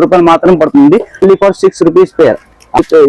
రూపాయలు మాత్రం పడుతుంది. Only for 6 rupees pair.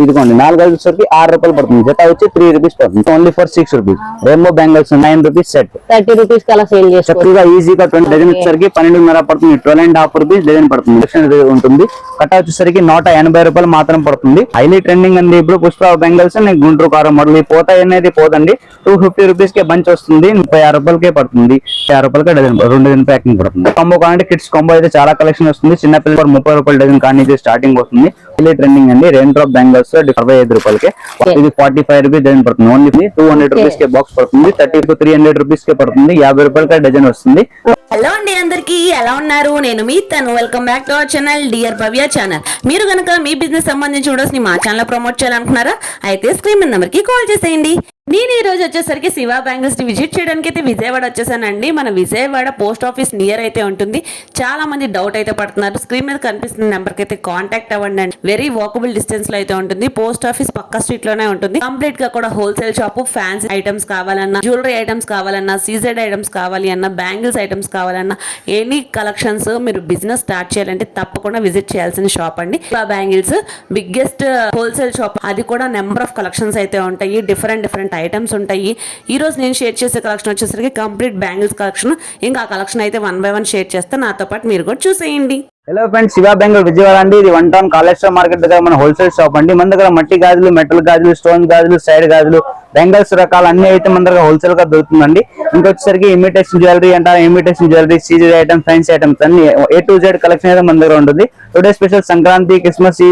ఇదిగోండి 4 వచ్చేసరికి 6 రూపాయలు పడుతుంది. జత వచ్చి 3 రూపీస్ పడుతుంది. Only for 6 rupees. Rainbow bangles 9 rupees set. 30 rupees కి అలా సేల్ చేసుకోవచ్చు. చక్కగా ఈజీగా 20 డజన్ వచ్చేసరికి 12.5 పడుతుంది. 12.5 రూపీస్ డజన్ పడుతుంది. ఉంటుంది. కట్ట వచ్చేసరికి 180 రూపాయలు మాత్రం పడుతుంది. హైలీ ట్రెండింగ్ అండి ఇప్పుడు పుష్ప బ్యాంగిల్స్. గుంటూరు కారం మోడల్ పోతా అనేది పోదండి. 250 రూపీస్ కే బంచ్ వస్తుంది. 36 రూపాయలకే పడుతుంది. 50 రూపాయలకే డజన్ 2 డజన్ ప్యాకింగ్ పడుతుంది. కాంబో కావాలంటే కిడ్స్ కాంబో అయితే చాలా కలెక్షన్ వస్తుంది. చిన్న పిల్లలు 30 రూపాయలు డజన్ కానీ ఇది స్టార్టింగ్ వస్తుంది. హైలీ ట్రెండింగ్ అండి. రెయిన్ డ్రాప్ బ్యాంగిల్స్ 45 రూపాయలకి. ఇది 45 రూపీస్ డజన్ పడుతుంది. ఓన్లీ 200 రూపీస్ కే బాక్స్ పడుతుంది. 30 to 300 రూపీస్ కే పడుతుంది. 50 రూపాయలకే డజన్ వస్తుంది. హలో అండి, అందరికి ఎలా ఉన్నారు? నేను మీ తను. Welcome back to our channel dear Bhavya channel. మీరు కనుక మీ బిజినెస్ సంబంధించి వీడియోస్ ని మా ఛానల్ ప్రమోట్ చేయాలనుకున్నారా? అయితే స్క్రీన్ మీద నెంబర్ కి కాల్ చేసేయండి. నేను ఈ రోజు వచ్చేసరికి శివ బ్యాంగిల్స్ ని విజిట్ చేయడానికి అయితే విజయవాడ వచ్చేసానండి. మన విజయవాడ పోస్ట్ ఆఫీస్ నియర్ అయితే ఉంటుంది. చాలా మంది డౌట్ అయితే పడుతున్నారు. స్క్రీన్ మీద కనిపిస్తున్న నెంబర్ కి అయితే కాంటాక్ట్ అవ్వండి అండి. వెరీ వాకబుల్ డిస్టెన్స్ లో అయితే ఉంటుంది. పోస్ట్ ఆఫీస్ పక్క స్ట్రీట్ లోనే ఉంటుంది. కంప్లీట్ గా కూడా హోల్సేల్ షాప్. ఫ్యాన్సీ ఐటమ్స్ కావాలన్నా, జ్యువెలరీ ఐటమ్స్ కావాలన్నా, సీజెడ్ ఐటమ్స్ కావాలి అన్నా, బ్యాంగిల్స్ ఐటమ్స్ కావాలన్నా, ఎనీ కలెక్షన్స్ మీరు బిజినెస్ స్టార్ట్ చేయాలంటే తప్పకుండా విజిట్ చేయాల్సిన షాప్ అండి. Shiva bangles biggest wholesale shop. అది కూడా నెంబర్ ఆఫ్ కలెక్షన్స్ అయితే ఉంటాయి. డిఫరెంట్ ఐటమ్స్ ఉంటాయి. ఈ రోజు నేను షేర్ చేసే కలెక్షన్ వచ్చేసరికి కంప్లీట్ బ్యాంగిల్స్ కలెక్షన్. ఇంకా ఆ కలెక్షన్ అయితే 1 by 1 షేర్ చేస్తే నాతో పాటు మీరు కూడా చూసేయండి. Hello friends, Shiva bangle Vijayawada అండి. ఇది 1 టౌన్ కాళేశ్వరం మార్కెట్ దగ్గర మన హోల్సేల్ షాప్ అండి. మన దగ్గర మట్టి గాజులు, మెటల్ గాజులు, స్టోన్ గాజులు, సైడ్ గాజులు, బ్యాంగిల్స్ రకాలు అన్ని అయితే మన దగ్గర హోల్సేల్ గా దొరుకుతుందండి. ఇంకొచ్చేసరికి ఇమిటేషన్ జ్యువెలరీ అంటారు. Imitation jewellery, CZ items, fancy items అన్ని A to Z కలెక్షన్ అయితే మన దగ్గర ఉంటుంది. టుడే స్పెషల్ సంక్రాంతి, క్రిస్మస్ ఈ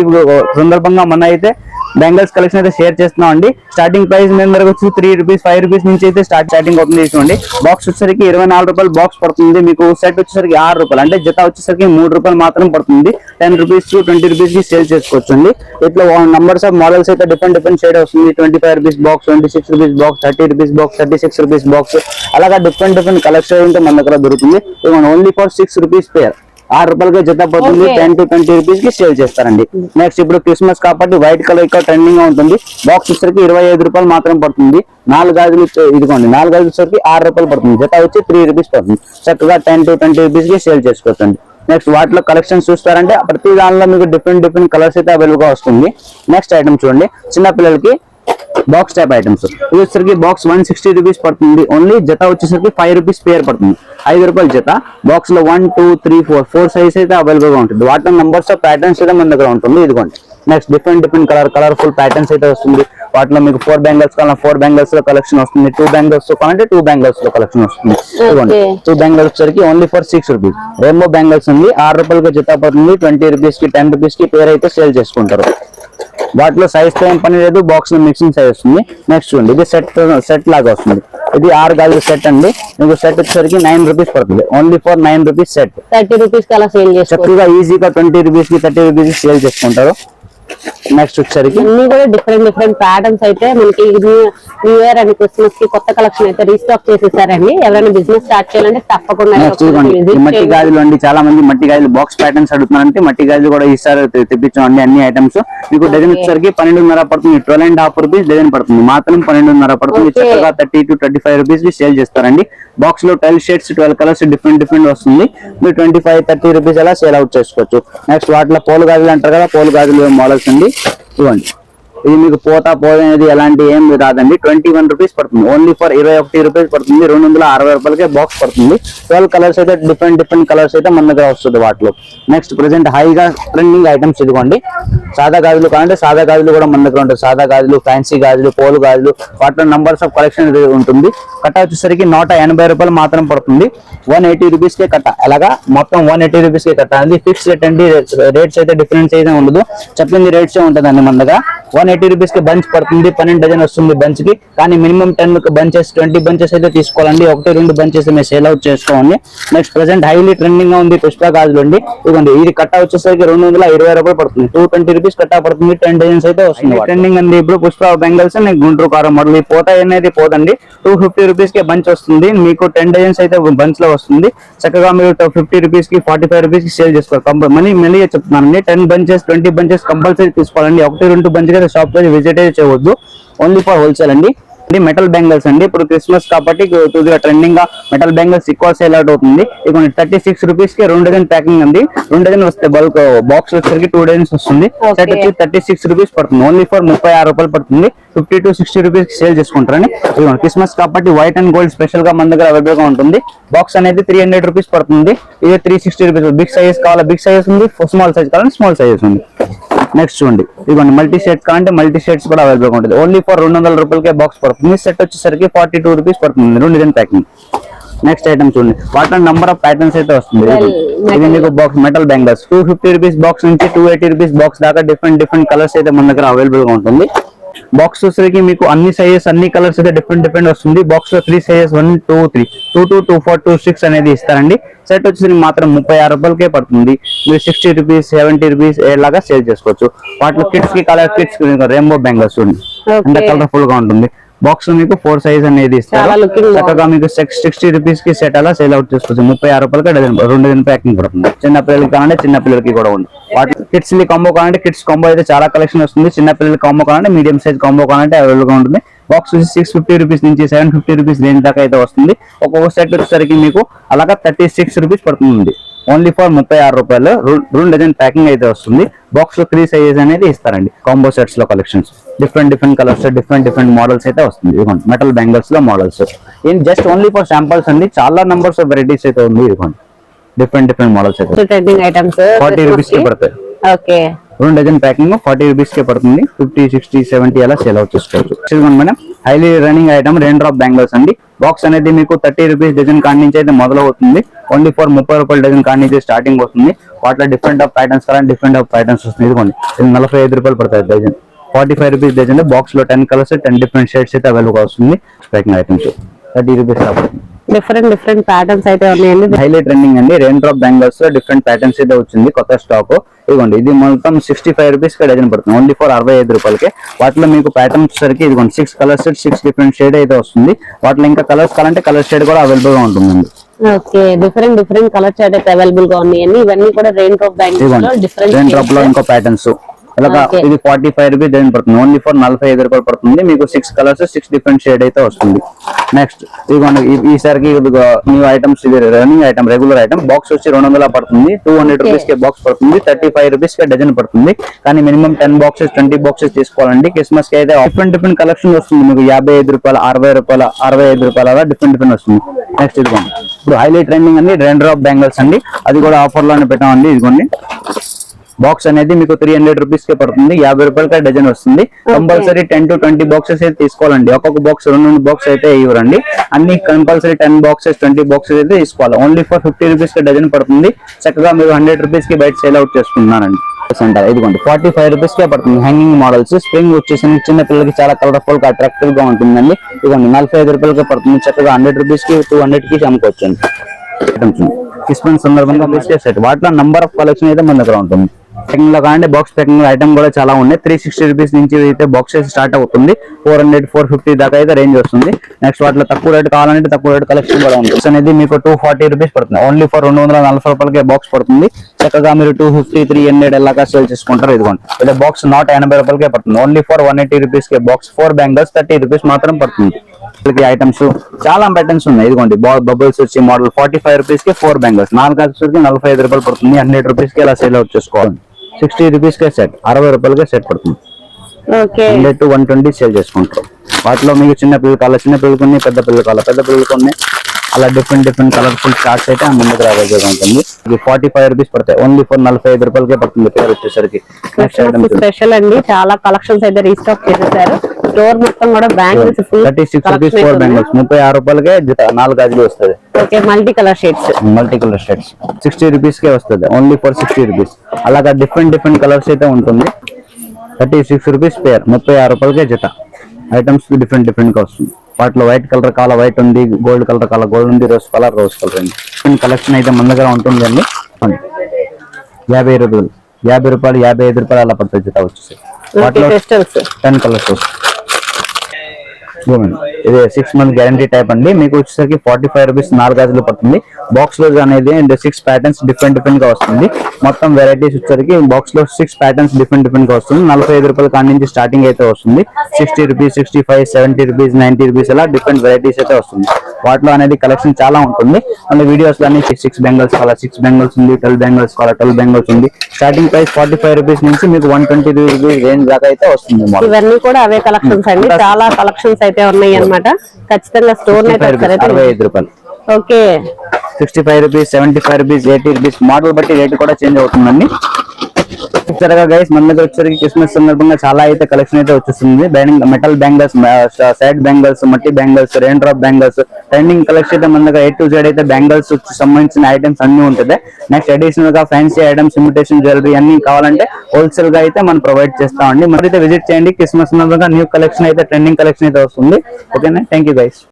సందర్భంగా మన అయితే బ్యాంగిల్స్ కలెక్షన్ అయితే షేర్ చేస్తున్నాం అండి. స్టార్టింగ్ ప్రైస్ మీ దగ్గర వచ్చి 3 రూపీస్ 5 రూపీస్ నుంచి అయితే స్టార్టింగ్ అవుతుంది. తీసుకోండి. బాక్స్ వచ్చేసరికి 24 రూపాయలు బాక్స్ పడుతుంది. మీకు సెట్ వచ్చేసరికి 6 రూపాయలు, అంటే జత వచ్చేసరికి 3 రూపాయలు మాత్రం పడుతుంది. 10 రూపీస్ టు 20 రూపీస్ కి సేల్ చేసుకోవచ్చు అండి. ఇట్లా నంబర్స్ ఆఫ్ మోడల్స్ అయితే డిఫరెంట్ షేడ్ వస్తుంది. 25 rupees box, 26 rupees box, 30 rupees box, 36 rupees box, అలాగా డిఫరెంట్ కలెక్షన్ అయితే మన దగ్గర దొరుకుతుంది. Only for 6 rupees pair. 6 రూపాయలకి జత పోతుంది. 10 to 20 రూపీస్ కి సేల్ చేస్తారండి. నెక్స్ట్ ఇప్పుడు క్రిస్మస్ కాబట్టి వైట్ కలర్ ఇక్కడ ట్రెండింగ్ గా ఉంటుంది. బాక్స్ వచ్చేసరికి 25 రూపాయలు మాత్రం పడుతుంది. 4 గాజులు ఇదిగోండి 4 గాజులు వచ్చేసరికి 6 రూపాయలు పడుతుంది. జత వచ్చి 3 రూపీస్ పడుతుంది. చక్కగా 10 to 20 రూపీస్ కి సేల్ చేసుకోవచ్చండి. నెక్స్ట్ వాటిలో కలెక్షన్ చూస్తారంటే ప్రతి దానిలో మీకు డిఫరెంట్ కలర్స్ అయితే అవైలబుల్ గా వస్తుంది. నెక్స్ట్ ఐటమ్ చూడండి, చిన్న పిల్లలకి బాక్స్ టైప్ ఐటమ్స్. ఇది వచ్చేసరికి బాక్స్ 160 రూపీస్ పడుతుంది. ఓన్లీ జత వచ్చేసరికి 5 రూపీస్ పేర్ పడుతుంది. 5 రూపాయలు జత. బాక్స్ లో 1 2 3 4 సైజ్ అయితే అవైలబుల్ గా ఉంటుంది. వాటిలో నంబర్స్ ఆఫ్ ప్యాటర్న్స్ అయితే మన దగ్గర ఉంటుంది. ఇదిగోండి. నెక్స్ట్ డిఫరెంట్ కలర్ఫుల్ ప్యాటర్న్స్ అయితే వస్తుంది. వాటిలో మీకు 4 బ్యాంగిల్స్ కావాలన్నా 4 బ్యాంగిల్స్ లో కలెక్షన్ వస్తుంది. 2 బ్యాంగిల్స్ కావాలంటే 2 బ్యాంగిల్స్ లో కలెక్షన్ వస్తుంది. ఇదిగోండి. 2 బ్యాంగిల్స్ వచ్చరికి only for 6 rupees. Rainbow bangles ఉంది. 6 రూపాయలకి జత పడుతుంది. 20 రూపీస్ కి 10 రూపీస్ కి పేర్ అయితే సేల్ చేసుకుంటారు. వాటిలో సైజ్ తో ఏం పని లేదు. బాక్స్ లో మిక్సింగ్ సైజ్ వస్తుంది. నెక్స్ట్ చూడండి, ఇది సెట్ లాగా వస్తుంది. ఇది 6 గాజుల సెట్ అండి. మీకు సెట్ వచ్చేసరికి 9 రూపీస్ పడుతుంది. Only for 9 rupees set. 30 rupees కి అలా సేల్ చేసుకోవచ్చు. చక్కగా ఈజీగా 20 రూపీస్ కి 30 రూపీస్ కి సేల్ చేసుకుంటారు. నెక్స్ట్ వచ్చేసరికి అన్ని కూడా డిఫరెంట్ ప్యాటర్న్స్ అయితే మనకి న్యూ ఇయర్ అండ్ క్రిస్మస్ కి కొత్త కలెక్షన్ అయితే రీస్టాక్ చేసేసారండి. ఎవరైనా బిజినెస్ స్టార్ట్ చేయాలంటే తప్పకుండా మట్టి గాజులు అండి. చాలా మంది మట్టి గాజులు బాక్స్ ప్యాటర్న్స్ అడుగుతున్నారంటే మట్టి గాజులు కూడా ఈసారి తెప్పించామండి. అన్ని ఐటమ్స్ మీకు డజన్ వచ్చేసరికి 12.5 పడుతుంది. 12.5 రూపీస్ డజన్ పడుతుంది. మాత్రం 12.5 పడుతుంది. చక్కగా 30 to 35 రూపీస్ కి సేల్ చేస్తారండి. బాక్స్ లో 12 షేడ్స్ 12 కలర్స్ డిఫరెంట్ వస్తుంది. మీరు 25 30 రూపీస్ అలా సేల్ అవుట్ చేసుకోవచ్చు. నెక్స్ట్ వాటిలో పోలు గాజులు అంటారు కదా, పోలు గాజులు మోడల్స్ అండి. ఇవ్వండి. ఇది మీకు పోనేది ఎలాంటి ఏం రాదండి. 21 రూపీస్ పడుతుంది. ఓన్లీ ఫర్ 21 రూపీస్ పడుతుంది. 260 రూపాయలకే బాక్స్ పడుతుంది. 12 కలర్స్ అయితే డిఫరెంట్ కలర్స్ అయితే మన దగ్గర వస్తుంది వాటిలో. నెక్స్ట్ ప్రెసెంట్ హైగా ట్రెండింగ్ ఐటమ్స్ ఇదిగోండి. సాదా గాజులు కావాలంటే సాదా గాజులు కూడా మన దగ్గర ఉంటుంది. సాదా గాజులు, ఫ్యాన్సీ గాజులు, పోలు గాజులు, వాటిలో నంబర్స్ ఆఫ్ కలెక్షన్ ఉంటుంది. కట్ట వచ్చేసరికి 180 రూపాయలు మాత్రం పడుతుంది. 180 రూపీస్ కే కట్ట. అలాగా మొత్తం 180 రూపీస్ కే కట్ట. అది ఫిక్స్ రేట్ అండి. రేట్స్ అయితే డిఫరెన్స్ అయితే ఉండదు. చెప్పింది రేట్స్ ఉంటుందండి మన దగ్గర. 180 రూపీస్ కి బంచ్ పడుతుంది. 12 డజన్ వస్తుంది బంచ్ కి. కానీ మినిమం 10 బంచెస్ 20 బంచెస్ అయితే తీసుకోవాలండి. 1-2 బంచెస్ మీరు సేల్ అవుట్ చేసుకోండి. నెక్స్ట్ ప్రెసెంట్ హైలీ ట్రెండింగ్ గా ఉంది పుష్ప గాజులు అండి. ఇదిగోండి. ఇది కట్ట వచ్చేసరికి 220 రూపాయలు పడుతుంది. 220 రూపీస్ కట్ట పడుతుంది. 10 డజన్స్ అయితే వస్తుంది. ట్రెండింగ్ అండి ఇప్పుడు పుష్ప బ్యాంగిల్స్. గుంటూరు కారం మోడల్ పోతా అనేది పోదండి. 250 రూపీస్ కి బంచ్ వస్తుంది. మీకు 10 డజన్స్ అయితే బంచ్ లో వస్తుంది. చక్కగా మీరు 50 రూపీస్ కి 45 రూపీస్ కి సేల్ చేసుకోవాలి. మళ్ళీ చెప్తున్నానండి. 10 బంచెస్ 20 బంచెస్ కంపల్సరీ తీసుకోవాలండి. 1-2 బంచెస్ షాప్ విజిట్ అయితే చేయవద్దు. ఓన్లీ ఫర్ హోల్సేల్ అండి. ఇది మెటల్ బెంగల్స్ అండి. ఇప్పుడు క్రిస్మస్ కాబట్టి ట్రెండింగ్ గా మెటల్ బెంగల్స్ ఎక్కువ సేల్ అవుట్ అవుతుంది. ఇక 36 రూపీస్ కి 2 డజన్ ప్యాకింగ్ అండి. 2 డజన్ వస్తే బల్క్ బాక్స్ వచ్చేసరికి 2 డజన్స్ వస్తుంది. సెట్ వచ్చి 36 రూపీస్ పడుతుంది. ఓన్లీ ఫర్ 36 రూపాయలు పడుతుంది. 50 to 60 రూపీస్ సేల్ చేసుకుంటారని. ఇదిగోండి క్రిస్మస్ కాబట్టి వైట్ అండ్ గోల్డ్ స్పెషల్ గా మన దగ్గర అవైలబుల్ గా ఉంటుంది. బాక్స్ అనేది 300 రూపీస్ పడుతుంది. ఇది 360 రూపీస్. బిగ్ సైజ్ కావాలా బిగ్ సైజ్ ఉంది, స్మాల్ సైజ్ కావాలంటే స్మాల్ సైజ్ ఉంది. నెక్స్ట్ చూడండి ఇదిగోండి మల్టీ షేడ్స్ కావాలంటే మల్టీ షేడ్స్ కూడా అవైలబుల్ గా ఉంటుంది. ఓన్లీ ఫర్ 200 రూపాయలకే బాక్స్ పడుతుంది. సెట్ వచ్చేసరికి 42 రూపీస్ పడుతుంది. 2 డజన్ ప్యాకింగ్. నెక్స్ట్ ఐటమ్ చూడండి వాటర్ నంబర్ ఆఫ్ ప్యాటర్న్స్ అయితే వస్తుంది. ఇది మీకు box metal bangles 250 rupees box నుంచి 280 రూపీస్ బాక్స్ దాకా డిఫరెంట్ కలర్స్ అయితే మన దగ్గర అవైలబుల్ గా ఉంటుంది. బాక్స్ వచ్చేసరికి మీకు అన్ని సైజెస్ అన్ని కలర్స్ అయితే డిఫరెంట్ వస్తుంది. బాక్స్ లో 3 సైజెస్ 1, 2, 3, 2, 2, 2, 4, 2, 6 అనేది ఇస్తారండి. సెట్ వచ్చేసరికి మాత్రం 36 రూపాయలకే పడుతుంది. మీరు 60 రూపీస్ 70 రూపీస్ లాగా సేల్ చేసుకోవచ్చు. వాటిలో కిడ్స్ కి కలర్ కిడ్స్ రెయిన్బో బ్యాంగల్స్ ఉంది. అంత కలర్ఫుల్ గా ఉంటుంది. బాక్స్ మీకు 4 సైజ్ అనేది ఇస్తారు. చక్కగా మీకు 60 రూపీస్ కి సెట్ అలా సేల్ అవుట్ చేసుకోవచ్చు. 36 రూపాయలకి 2 డజన్ ప్యాకింగ్ పడుతుంది. చిన్న పిల్లలకి కావాలంటే చిన్న పిల్లలకి కూడా ఉంది. వాటి కిడ్స్ కాంబో కావాలంటే కిడ్స్ కాంబో అయితే చాలా కలెక్షన్ వస్తుంది. చిన్న పిల్లలకి కాంబో కావాలంటే మీడియం సైజ్ కాంబో కావాలంటే అవైలబుల్ గా ఉంటుంది. బాక్స్ వచ్చి 650 రూపీస్ నుంచి 750 రూపీస్ రేంజ్ దాకా అయితే వస్తుంది. ఒక్కొక్క సెట్ వచ్చేసరికి మీకు అలాగా 36 రూపీస్ పడుతుంది. ఓన్లీ ఫర్ 36 రూపాయలు 2 డజన్ ప్యాకింగ్ అయితే వస్తుంది. బాక్స్ లో 3 సైజెస్ అనేది ఇస్తారండి. కాంబో సెట్స్ లో collections different colours different models అయితే వస్తుంది. ఇదిగోండి మెటల్ బ్యాంగిల్స్ లో మోడల్స్ ఇది జస్ట్ ఓన్లీ ఫర్ శాంపుల్స్ అండి. చాలా నంబర్స్ ఆఫ్ వెరైటీస్ అయితే ఉంది. ఇదిగోండి డిఫరెంట్ మోడల్స్ అయితే 40 రూపీస్ కి పడతాయి. ఓకే 2 డజన్ ప్యాకింగ్ 40 రూపీస్ కే పడుతుంది. 50, 60, 70 అలా సేల్ అవుట్ చేసుకోవచ్చు. మనం highly running item rain drop bangles అండి. బాక్స్ అనేది మీకు 30 రూపీస్ డజన్ కాడి నుంచి అయితే మొదలవుతుంది. ఓన్లీ ఫర్ 30 రూపాయల డజన్ కాడి నుంచి స్టార్టింగ్ వస్తుంది. వాటిలో డిఫరెంట్ ఆఫ్ ప్యాటర్న్స్ కావాలంటే డిఫరెంట్ ఆఫ్ ప్యాటర్న్స్ వస్తుంది. ఇదిగోండి ఇది 45 రూపాయలు పడుతుంది డజన్. 45 rupees dozen. బాక్స్ లో 10 కలర్స్ 10 డిఫరెంట్ షేడ్స్ అయితే అవైలబుల్ వస్తుంది. ప్యాకింగ్ ఐటమ్స్ 30 రూపీస్ పడుతుంది. డిఫరెంట్ ప్యాటర్న్స్ అయితే ఉన్నాయండి. హైలైట్ ట్రెండింగ్ అండి. రెయిన్ డ్రాప్ బ్యాంగిల్స్ లో డిఫరెంట్ ప్యాటర్న్స్ అయితే వచ్చింది కొత్త స్టాక్. ఇదిగోండి ఇది మొత్తం 65 రూపీస్ కి డజన్ పడుతుంది. ఓన్లీ ఫర్ 65 రూపాయలకి. వాటిలో మీకు ప్యాటర్న్స్ సరికి ఇదిగోండి 6 కలర్స్ 6 డిఫరెంట్ షేడ్ అయితే వస్తుంది. వాటిలో ఇంకా కలర్స్ కావాలంటే కలర్ షేడ్ కూడా అవైలబుల్ గా ఉంటుందండి. ఓకే డిఫరెంట్ కలర్ షేడ్ అయితే అవైలబుల్ గా ఉన్నాయండి. ఇవన్నీ కూడా రెయిన్ డ్రాప్ బ్యాంగిల్స్ లో డిఫరెంట్ రెయిన్ డ్రాప్ లో ఇంకో ప్యాటర్న్స్ ఇలాగా ఇది 45 రూపీస్ డజన్ పడుతుంది. ఓన్లీ ఫర్ 45 రూపాయలు పడుతుంది. మీకు 6 కలర్స్ 6 డిఫరెంట్ షేడ్ అయితే వస్తుంది. నెక్స్ట్ ఇదిగోండి ఈసారికి న్యూ ఐటమ్స్. ఇది running item regular item. Box వచ్చి 200 పడుతుంది. 200 రూపీస్ కే బాక్స్ పడుతుంది. 35 రూపీస్ కే డజన్ పడుతుంది. కానీ మినిమం 10 బాక్సెస్ 20 బాక్సెస్ తీసుకోవాలండి. క్రిస్మస్ కి అయితే డిఫరెంట్ కలెక్షన్ వస్తుంది. మీకు 55 రూపాయలు 60 రూపాయలు 65 రూపాయలు అలా డిఫరెంట్ వస్తుంది. నెక్స్ట్ ఇదిగోండి ఇప్పుడు హైలైట్ ట్రెండింగ్ అండి రెయిన్ డ్రాప్ బ్యాంగిల్స్ అండి. అది కూడా ఆఫర్ లోనే పెట్టామండి. ఇదిగోండి బాక్స్ అనేది మీకు 300 రూపీస్ కే పడుతుంది. 50 రూపాయలకి డజన్ వస్తుంది. కంపల్సరీ 10 to 20 బాక్సెస్ అయితే తీసుకోవాలండి. ఒక్కొక్క బాక్స్ 2 బాక్స్ అయితే ఇవ్వరండి. అన్ని కంపల్సరీ 10 బాక్సెస్ 20 బాక్సెస్ అయితే తీసుకోవాలి. ఓన్లీ ఫర్ 50 రూపీస్ కి డజన్ పడుతుంది. చక్కగా మీరు 100 రూపీస్ కి బయట సేల్ అవుట్ చేసుకుంటున్నారండి. ఇదిగోండి 45 రూపీస్ కే పడుతుంది. హ్యాంగింగ్ మోడల్స్ స్ప్రింగ్ వచ్చేసి చిన్న పిల్లలకి చాలా కలర్ఫుల్ గా అట్రాక్టివ్ గా ఉంటుందండి. ఇదిగోండి 45 రూపాయలకే పడుతుంది. చక్కగా 100 రూపీస్ కి 200 కి అమ్ముకోవచ్చండి. క్రిస్మస్ సందర్భంగా బిస్కెట్ వాటిలో నంబర్ ఆఫ్ కలెక్షన్ అయితే మన దగ్గర ఉంటుంది. ప్యాకింగ్ లో కావాలంటే బాక్స్ ప్యాకింగ్ ఐటమ్ కూడా చాలా ఉన్నాయి. 360 రూపీస్ నుంచి అయితే బాక్సెస్ స్టార్ట్ అవుతుంది. 400, 450 దాకా అయితే రేంజ్ వస్తుంది. నెక్స్ట్ వాటిలో తక్కువ రేట్ కావాలంటే తక్కువ రేట్ కలెక్షన్ కూడా ఉంటుంది. అనేది మీకు 240 రూపీస్ పడుతుంది. ఓన్లీ ఫర్ 240 రూపాయలకే బాక్స్ పడుతుంది. చక్కగా మీరు 250, 300 ఎలాగా సేల్ చేసుకుంటారు. ఇదిగోండి ఇలా బాక్స్ 180 రూపాయలకే పడుతుంది. Only for 180 rupees K box. 4 bangles 30 rupees మాత్రం పడుతుంది. ఐటమ్స్ చాలా ప్యాటర్న్స్ ఉన్నాయి. ఇదిగోండి బబుల్స్ వచ్చి మోడల్ 45 రూపీస్ కి 4 బ్యాంగిల్స్ 4 వచ్చేసరికి 45 రూపాయలు పడుతుంది. 100 రూపీస్ కి ఇలా సేల్ అవుట్ చేసుకోవాలి. 60 రూపీస్ కే సెట్ 60 రూపాయలకే సెట్ పడుతుంది. 100 to 120 సేల్ చేసుకుంటారు. వాటిలో మీకు చిన్న పిల్లలు కావాలి చిన్న పిల్లలు కొన్ని, పెద్ద పిల్లలు కావాలి పెద్ద పిల్లలు కొన్ని, అలా డిఫరెంట్ కలర్ఫుల్ చార్ట్స్ అయితే మన దగ్గర అవైలబుల్ ఉంటుంది. ఇది 45 రూపీస్ పడతాయి. ఓన్లీ ఫర్ 45 రూపాయలకే పడుతుంది. పేరు వచ్చేసరికి స్పెషల్ అండి. చాలా కలెక్షన్స్ అయితే రీస్టాక్ చేసేసారు. స్టోర్ మొత్తం కూడా బ్యాంగిల్స్ 36 రూపీస్ 4 బ్యాంగిల్స్ 36 రూపాయలకే 4 గాజులు వస్తుంది. Okay multi colour shades 60 rupees కే వస్తుంది. Only for 60 rupees. అలాగా డిఫరెంట్ కలర్స్ అయితే ఉంటుంది. 36 రూపీస్ పేర్ 36 రూపాయలకే జత. ఐటమ్స్ డిఫరెంట్ గా వస్తుంది. వాటిలో వైట్ కలర్ కావాలా వైట్ ఉంది, గోల్డ్ కలర్ కావాలా గోల్డ్ ఉంది, రోజ్ కలర్ అండి. కలెక్షన్ అయితే మన దగ్గర ఉంటుందండి. 50 రూపాయలు 50 రూపాయలు 55 రూపాయలు అలా పడుతుంది జత వచ్చేసి. వాటిలో 10 కలర్స్ వస్తాయి. ఇది 6 months గ్యారంటీ టైప్ అండి. మీకు వచ్చేసరికి 45 రూపీస్ 4 గాజులు పడుతుంది. బాక్స్ లో అనేది 6 ప్యాటర్న్స్ డిఫరెంట్ గా వస్తుంది. మొత్తం వెరైటీస్ వచ్చేసరికి బాక్స్ లో 6 ప్యాటర్న్స్ డిఫరెంట్ గా వస్తుంది. 45 రూపాయల కాడి నుంచి స్టార్టింగ్ అయితే వస్తుంది. 60 రూపీస్, 65, 70 రూపీస్, 90 రూపీస్ ఇలా డిఫరెంట్ వెరైటీస్ అయితే వస్తుంది. వాటిలో అనేది కలెక్షన్ చాలా ఉంటుంది. మళ్ళీ వీడియోస్ లో 6 బెంగల్స్ కావాలా 6 బెంగల్స్ ఉంది, 12 బెంగల్స్ కావాలా 12 బెంగల్స్ ఉంది. స్టార్టింగ్ ప్రైస్ 45 రూపీస్ నుంచి మీకు 120 రూపీస్ రేంజ్ దాకా అయితే వస్తుంది. ఇవన్నీ కూడా అవే కలెక్షన్స్ అండి, చాలా కలెక్షన్స్ అయితే ఉన్నాయి అన్నమాట. ఖచ్చితంగా స్టోర్ అయితే 65 రూపాయలు. Okay 65 rupees, 75 rupees, 80 rupees model బట్టి రేట్ కూడా చేంజ్ అవుతుందండి. చూసారుగా గైస్, మన దగ్గర వచ్చేసరికి క్రిస్మస్ సందర్భంగా చాలా అయితే కలెక్షన్ అయితే వచ్చేస్తుంది. మెటల్ బ్యాంగిల్స్, సైడ్ బ్యాంగిల్స్, మట్టి bangles, rain drop bangles, trending collection అయితే మన దగ్గర A to Z అయితే బ్యాంగిల్స్ సంబంధించిన ఐటమ్స్ అన్ని ఉంటుంది. నెక్స్ట్ అడిషనల్ గా ఫ్యాన్సీ ఐటమ్స్, ఇమిటేషన్ జ్యువెలరీ అన్ని కావాలంటే హోల్సేల్ గా అయితే మనం ప్రొవైడ్ చేస్తామండి. మరి అయితే విజిట్ చేయండి. క్రిస్మస్ సందర్భంగా న్యూ కలెక్షన్ అయితే, ట్రెండింగ్ కలెక్షన్ అయితే వస్తుంది. ఓకేనా, థ్యాంక్ యూ గైస్.